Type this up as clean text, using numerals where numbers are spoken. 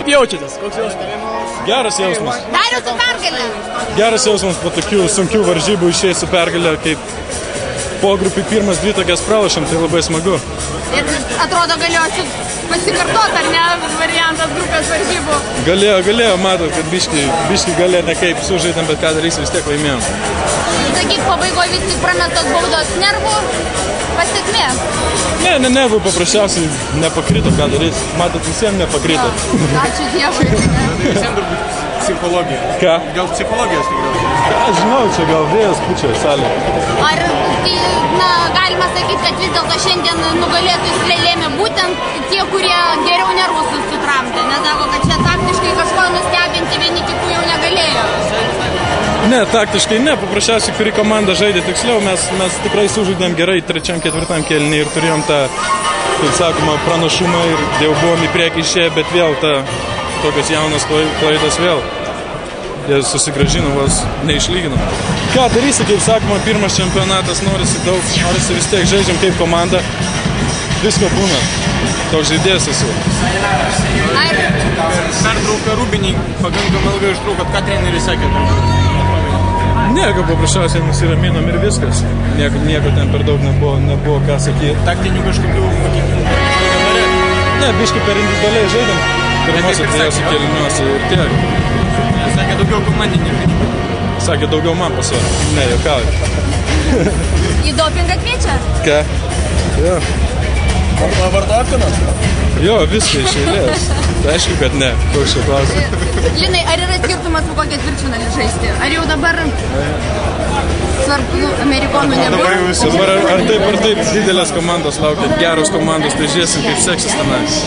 Jaučiatės, koks jausmas? Geras jausmas. Dariau su pergalė. Geras jausmas po tokių sunkių varžybų išėjai su pergalė, kaip pogrupiai pirmas dvi tokias pralašėm, tai labai smagu. Ir atrodo galėsiu pasikartot, ar ne, variantas grupės varžybų. Galėjo, matot, kad biški galėjo ne kaip sužaidėm, bet ką darysim, vis tiek laimėjom. Sakyk, pabaigoje vis tik pramestos baudos nervų pasiekmė. Ne, nervų paprasčiausiai nepakrito, ką darys. Matot, visiems nepakrito. Ačiū Dievui. Visiems turbūt psichologija. Ką? Dėl psichologijos tikriausiai. Aš žinau, čia gal vėjas pučia salė. Ar tai, galima sakyti, kad vis dėlto šiandien nugalėtojus lėmė būtent tie, kurie geriau nervus sutramdė, nes sako, kad čia taktiškai kažko nustebinti vieni kitų jau negalėjo. Ne, taktiškai ne, paprasčiausiai, kuri komanda žaidė tiksliau, mes tikrai sužaidėm gerai trečiam, ketvirtam kėlinį ir turėjom tą, kaip sakoma, pranašumą ir jau buvom į priekį išėję, bet vėl tokios jaunas klaidas vėl. Jie susigrąžino, vos neišlygino. Ką darysi, kaip sakoma, pirmas čempionatas, norisi vis tiek žaidžiam kaip komanda. Visko būna. Toks žaidėjas esu. Pertrauką Rūbinį pakankamai ilgai ištrūkot, ką treneris sakė? Nieko, paprasčiausiai nusiraminom ir viskas. Nieko ten per daug nebuvo ką sakyti. Taktinių kažkokių pakeitimų? Ne, biški per individualiai žaidėm. Pirmose dviejose kėliniuose ir tiek. Sakė daugiau komandinį. Sakė daugiau man pasvarė. Ne, juokauju. Į dopingą kviečia? Ką? Jo. Vartotinas? Jo, viską iš eilės. Tai aišku, kad ne. Koks čia klausimas. Linai, ar yra skirtumas su kokia ketvirtfinalį žaisti? Ar jau dabar svarbu amerikonų nebūtų? Dabar ar taip didelės komandos laukia, geros komandos, tai žiūrėsim, kaip seksis tenais.